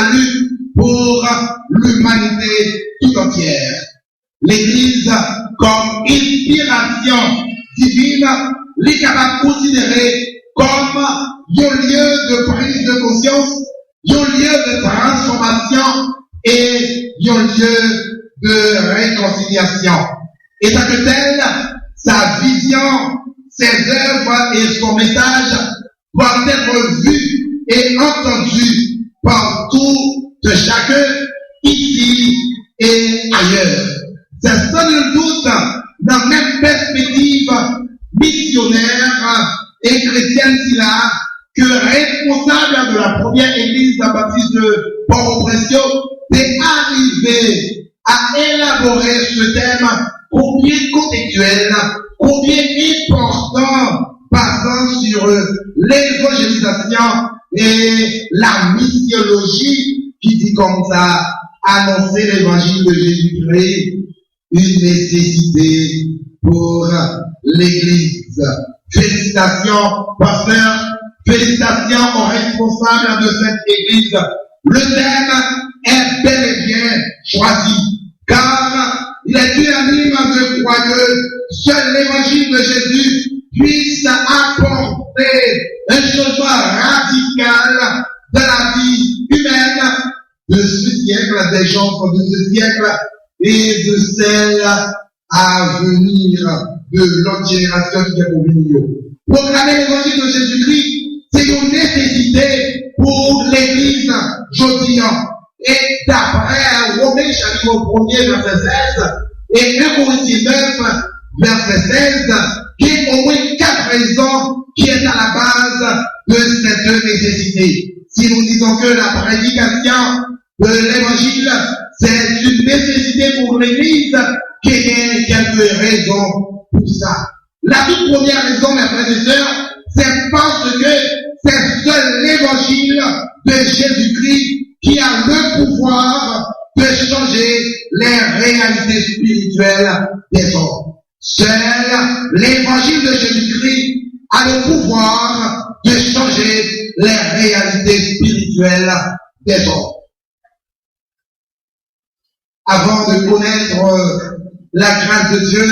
salut pour l'humanité tout entière. L'Église, comme inspiration divine, l'est capable de considérer comme un lieu de prise de conscience, un lieu de transformation et un lieu de réconciliation. Et tant que tel, sa vision, ses œuvres et son message doivent être vus et entendus par tout de chacun, ici et ailleurs. C'est sans nul doute dans la même perspective missionnaire et chrétienne là que responsable de la première église baptiste de Port-au-Prince est arrivé à élaborer ce thème combien contextuel, combien important basant sur l'évangélisation et la missiologie qui dit comme ça, annoncer l'évangile de Jésus-Christ, une nécessité pour l'Église. Félicitations, pasteur, félicitations aux responsables de cette Église. Le thème est bel et bien choisi, car il est unanime de croire que seul l'évangile de Jésus puisse apporter un changement radical de la vie humaine de ce siècle, des gens de ce siècle et de celle à venir de l'autre génération qui est pour venir. Proclamer l'évangile de Jésus-Christ, c'est une nécessité pour l'Église aujourd'hui. Et d'après Romains chapitre 1er verset 16 et 1 Corinthiens 9 verset 16, qui est au moins 4 raisons qui est à la base de cette nécessité. Si nous disons que la prédication de l'évangile, c'est une nécessité pour l'Église, qu'il y ait quelques raisons pour ça. La toute première raison, mes frères et sœurs, c'est parce que c'est seul l'évangile de Jésus-Christ qui a le pouvoir de changer les réalités spirituelles des hommes. Seul l'évangile de Jésus-Christ a le pouvoir de changer les réalités spirituelles des hommes. Avant de connaître la grâce de Dieu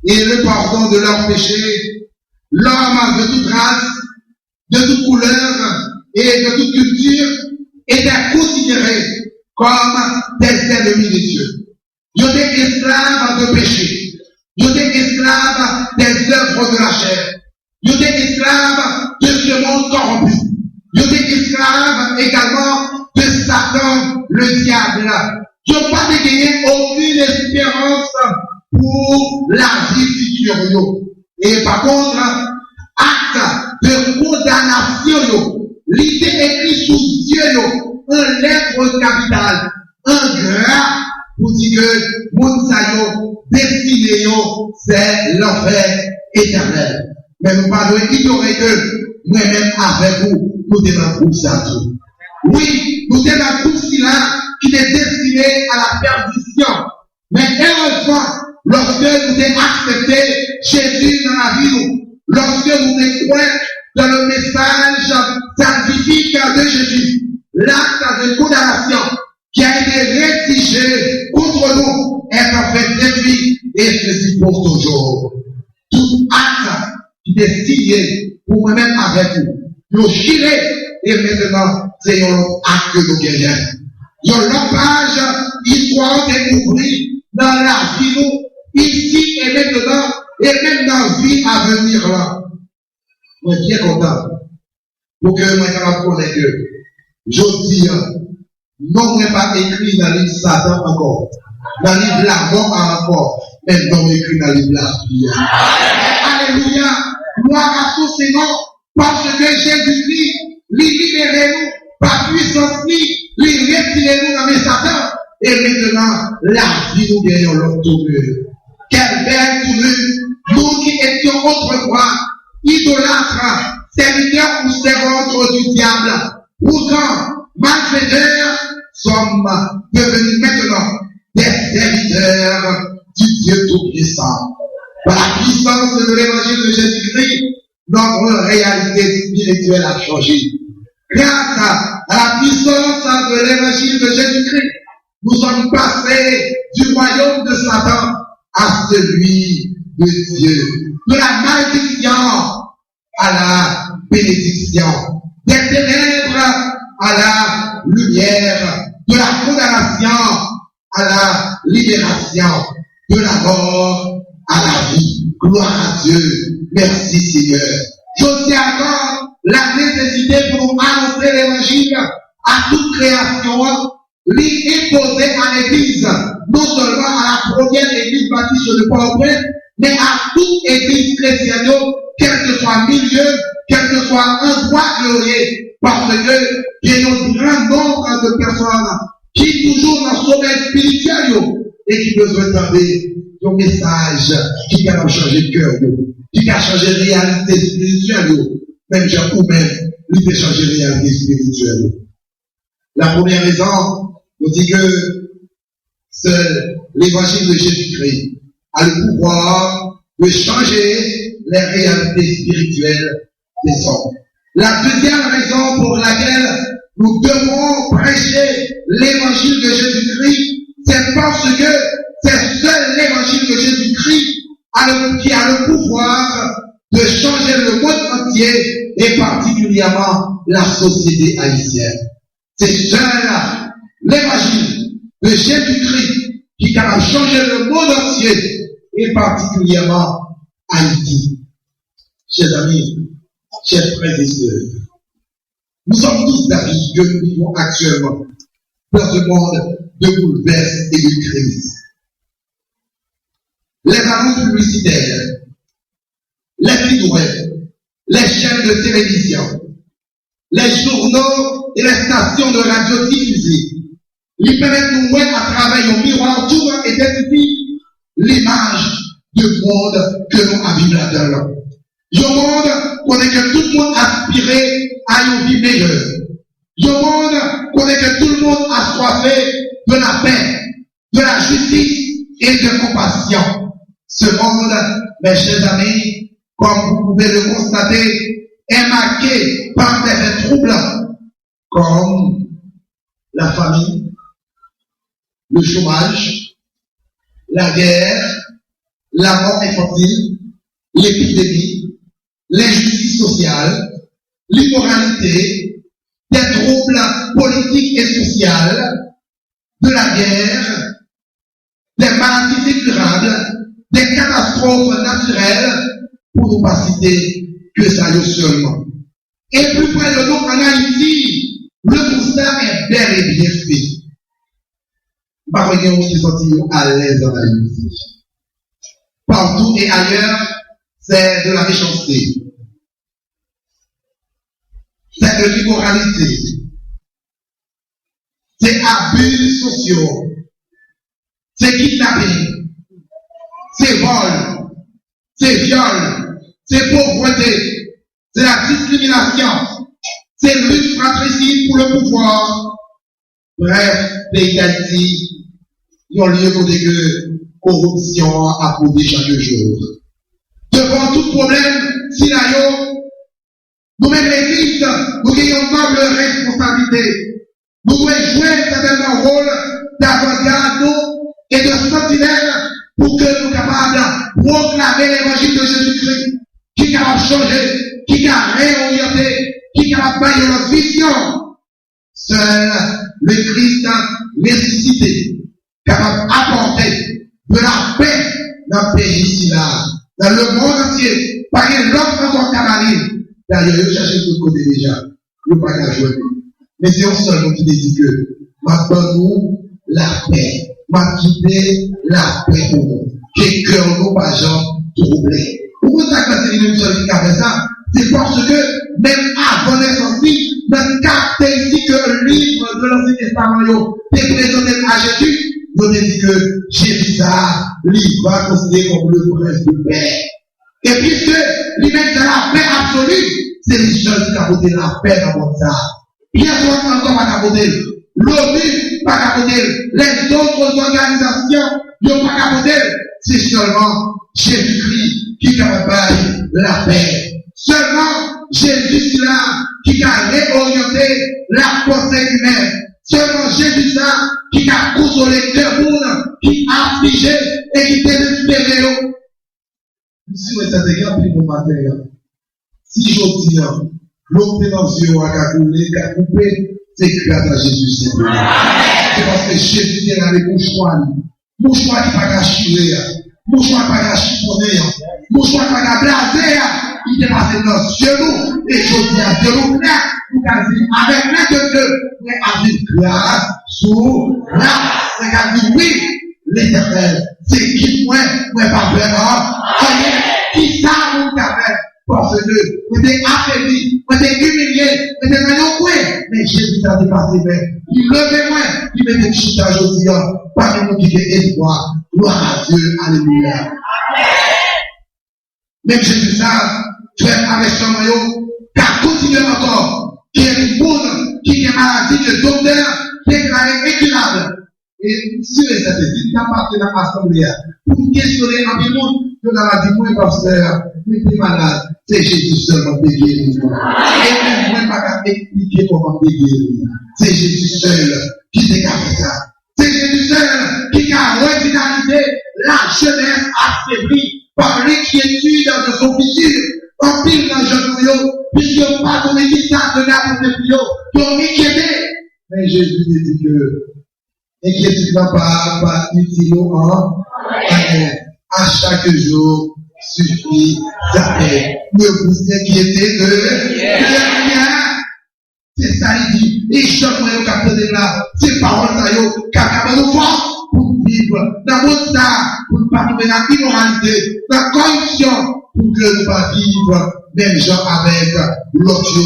et le pardon de leurs péchés, l'homme de toute race, de toute couleur et de toute culture était considéré comme des ennemis de Dieu. Ils étaient esclaves de péché. Ils étaient esclaves des œuvres de la chair. Ils étaient esclaves de ce monde corrompu. Ils étaient esclaves également de Satan, le diable. Ils n'ont pas gagné aucune espérance pour la vie future. Et par contre, acte de condamnation, l'idée écrite sous Dieu, en lettre capitale, en gras, pour dire que Mounsayo, destiné, c'est l'enfer éternel. Mais nous parlons ignorer que moi-même avec vous, nous devons pour ça tout. Oui, nous devons pour cela qui est destiné à la perdition. Mais heureusement, lorsque nous avons accepté Jésus dans la vie, lorsque nous avons cru dans le message salvifique de Jésus, l'acte de condamnation qui a été rédigé contre nous est en fait détruit et ceci pour toujours. Tout acte qui est signé pour moi-même avec vous, nous girer et maintenant c'est un acte de guerre. Il y a une page histoire découvrir dans la vie nous, ici et maintenant, et même dans la vie à venir là. Moi, bien content. Pour que moi, je connaisse que, je dis, non, n'est pas écrit dans le livre Satan encore. Dans le livre la mort encore. Mais non écrit dans le livre la vie. Alléluia. Gloire à tous ces noms. Parce que Jésus-Christ, libérez-nous par puissance, retirez-nous dans les Satan. Et maintenant, la vie nous gagnons l'autre tournure. Quelle belle tournure. Nous qui étions autrefois idolâtres, serviteurs ou servantes du diable. Pourtant, malfaiteurs, sommes devenus maintenant des serviteurs du Dieu Tout-Puissant. Par la puissance de l'évangile de Jésus-Christ, notre réalité spirituelle a changé. Grâce à la puissance de l'évangile de Jésus-Christ, nous sommes passés du royaume de Satan à celui de Dieu, de la malédiction à la bénédiction, des ténèbres à la lumière, de la condamnation à la libération, de la mort à la vie. Gloire à Dieu. Merci Seigneur. Je sais encore la nécessité pour nous annoncer l'évangile à toute création, l'imposer à l'église, non seulement à la première église baptiste de Port-au-Prince, mais à toute église chrétienne, quel que soit milieu, quel que soit endroit glorieux, parce que il y a un grand nombre de personnes qui toujours dans le sommeil spirituel et qui besoin d'entendre un message qui va changer le cœur, qui va changer la réalité spirituelle, même Jean ou même, il peut changer la réalité spirituelle. La première raison, nous dit que seul l'évangile de Jésus-Christ a le pouvoir de changer les réalités spirituelles des hommes. La deuxième raison pour laquelle nous devons prêcher l'évangile de Jésus-Christ, c'est parce que c'est seul l'évangile de Jésus-Christ qui a le pouvoir de changer le monde entier et particulièrement la société haïtienne. C'est seul l'évangile de Jésus-Christ qui est capable de changer le monde entier et particulièrement Haïti. Chers amis, chers frères et sœurs, nous sommes tous d'avis que nous vivons actuellement dans ce monde de bouleverse et de crise. Les annonces publicitaires, les sites web, les chaînes de télévision, les journaux et les stations de radio diffusées, ils permettent nous voir à travers un miroir toujours identifier l'image du monde que nous habitons là-dedans. Le monde connaît que tout le monde aspirait à une vie meilleure. Le monde connaît que tout le monde a soifé de la paix, de la justice et de compassion. Ce monde, mes chers amis, comme vous pouvez le constater, est marqué par des faits troublants, comme la famine, le chômage, la guerre, la mort infantile, l'épidémie, l'injustice sociale, l'immoralité, des troubles politiques et sociaux, de la guerre, des maladies incurables, des catastrophes naturelles, pour ne pas citer que ça y est seulement. Et plus près de nous, en Haïti, le constat est bel et bien fait. Par exemple, qui sont à l'aise en Haïti. Partout et ailleurs, c'est de la méchanceté. C'est de l'immoralité. C'est abus sociaux. C'est kidnapping. C'est vol. C'est viol. C'est pauvreté. C'est la discrimination. C'est lutte fratricide pour le pouvoir. Bref, pays d'Haïti, ils ont lieu pour dire que corruption a posé chaque jour. Devant tout problème, si là, nous-mêmes l'église, nous ayons une noble responsabilité. Nous devons jouer certainement un rôle d'avant-garde et de sentinelle pour que nous soyons capables de proclamer l'évangile de Jésus-Christ, qui est capable de changer, qui est capable de réorienter, qui est capable de bailler notre vision. Seul le Christ ressuscité, capable d'apporter de la paix dans le pays ici-là, dans le monde entier, par l'autre encore camarade. D'ailleurs, je cherche tout côté déjà, je ne peux pas jouer. Mais c'est un seul qui dit que, maintenant, la paix, m'a quitté la paix pour nous. Que cœur nous pas gens troublés. Pourquoi ça que c'est une seule qui a fait ça? C'est parce que, même avant naissance, dans le caractéristique que le livre de l'Ancien Testament est présenté à Jésus, nous avons dit que Jésus va considérer comme le prince de paix. Et puisque lui-même c'est la paix absolue, c'est les gens qui capotent la paix dans votre ça. Bien sûr, encore pas capoter. L'ONU, pas capoter. Les autres organisations, n'ont pas capoter. C'est seulement Jésus-Christ qui capable la paix. Seulement Jésus là qui a réorienté la pensée humaine. Seulement Jésus là qui a consolé le monde, qui a affligé et qui désespéré. Si vous êtes déjà pris mon matin, si je dis, l'homme dans les yeux a coupé, c'est grâce à Jésus. C'est parce que Jésus est avec mon choix. Mon choix qui n'a pas chiré. Mon choix qui n'a pas chiffonné. Mon choix qui n'a pas blasé. Il est passé dans nos genoux. Et je dis à genoux, vous avez dit, avec l'aide de Dieu, vous avez grâce sur grâce. Vous avez dit, oui, l'Éternel, c'est qui moi pas vraiment. Qui ça vous avez? Parce que vous êtes affaibli, vous êtes humilié, vous êtes malheureux. Mais Jésus a dépassé, mais il levait moi, il mettait chita aujourd'hui, parmi nous qui fait espoir. Gloire à Dieu, alléluia. Même Jésus ça, frère avec son maillot, car continuez encore, qui est une bonne, qui est maladie, le docteur déclaré incurable. Et si les statistiques n'ont pas fait dans l'assemblée, pour questionner un peu le monde, on a dit, moi, pasteur, mais t'es malade, c'est Jésus seulement qui guérit. Et moi, je ne peux pas expliquer comment guérir. C'est Jésus seul qui déclare ça. C'est Jésus seul qui a revitalisé la jeunesse affaiblie par l'inquiétude de son futur. En pile dans le jeune puisque pas ton église de la pour qui ont inquiété. Mais Jésus dit que l'inquiétude n'a pas utile en rien. À chaque jour suffit sa paix. Ne vous inquiétez de rien. C'est ça, il dit. Et chaque moyen qu'a posé là, c'est paroles ça, qu'a nous force pour vivre dans votre ça, pour ne pas tomber dans l'immoralité, dans la corruption, pour que nous ne pas vivre même gens avec l'autre.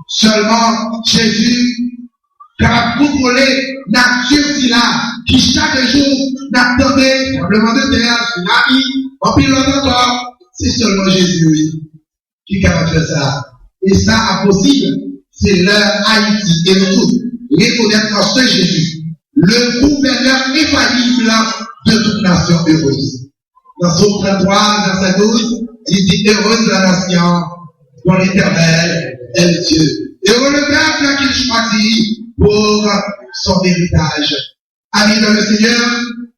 Seulement, Jésus, car contrôler la nature là, qui chaque jour n'attendait probablement de terre, tsunami, en pile encore, c'est seulement Jésus qui caractérise ça. Et ça, impossible, c'est l'heure Haïti et nous tous. Reconnaître en ce Jésus, le gouverneur infaillible de toute nation heureuse. Dans Psaume 33, verset 12, il dit heureuse la nation dont l'Éternel est le Dieu. Heureux le peuple qu'il choisit pour son héritage. Amis dans le Seigneur,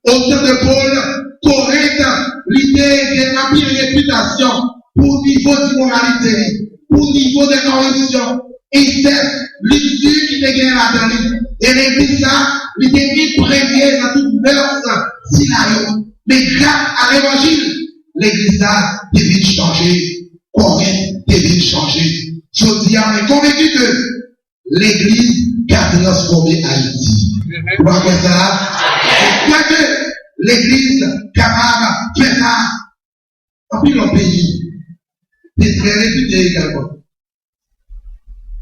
au temps de Paul, Corinthe, l'idée d'une rapide réputation pour niveau d'immoralité, pour niveau de corruption, et c'est l'issue qui te gagne là dans lui. Et l'église ça, l'idée imprégnée dans toute mœurs, scénario. Mais grâce à l'évangile, l'église ça devait changer. Corinthe devait changer. Je dis à mes convaincus que l'église a transformé Haïti. Vous voyez ça? C'est quoi que l'église capable de faire ça? En plus, le pays est très réputé également.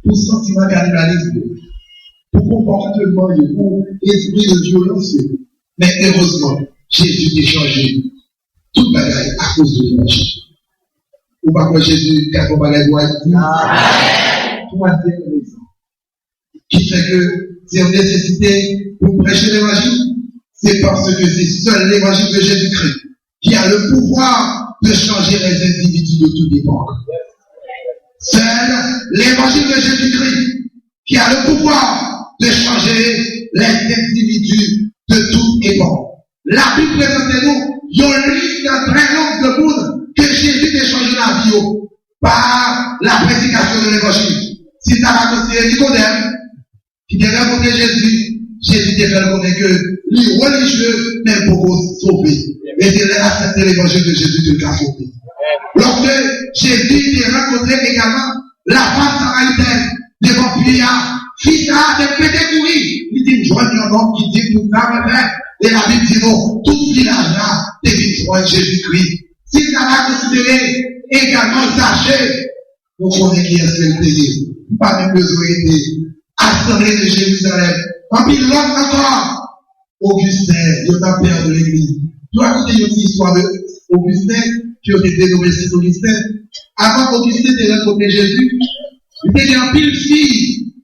Pour sentiment cannibalisme, pour comportement, pour esprit de violence. Mais heureusement, Jésus a changé toute bagaille à cause de l'évangile. Ou pas que Jésus a combattu les lois. Troisième raison qui fait que c'est une nécessité pour prêcher l'évangile, c'est parce que c'est seul l'évangile de Jésus-Christ qui a le pouvoir de changer les individus de toute époque. Seul l'évangile de Jésus-Christ qui a le pouvoir de changer les individus de toute époque. La Bible présente nous une liste très longue de monde que Jésus a changé la vie par la prédication de l'évangile. Si ça va considérer Nicodème, qui devait rencontrer Jésus, Jésus devait reconnaître que les religieux n'est pas sauvé. Et il a accepté l'évangile de Jésus de la sauvé. Lorsque Jésus a rencontré également la femme samaritaine devant Pierre, fils a de pété courir. Il dit, joignez un homme qui dit pour ça, et la Bible dit non, tout village là, devait joindre Jésus-Christ. Si ça va considérer également sachez, vous connaissez qui est-ce qu'elle payé. Pas même besoin d'être assemblée de Jérusalem. En puis l'autre encore, Augustin, il est un père de l'église. Tu as écouté une histoire d'Augustin, qui a été dénommé Saint Augustin. Avant Augustin de rencontrer Jésus, il était en pile fille.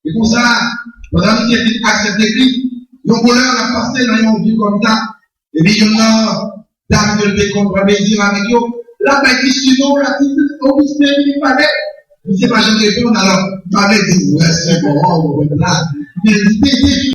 Et pour ça, pendant qu'il était accepté Christ, le voleur a passé dans une vie comme ça. Et puis il y a une dame de le décompte, dire avec eux, La question, la petite Augustin, il fallait. Il ne sait pas jamais répondre, alors, il fallait dire, ouais, c'est bon, là. Mais il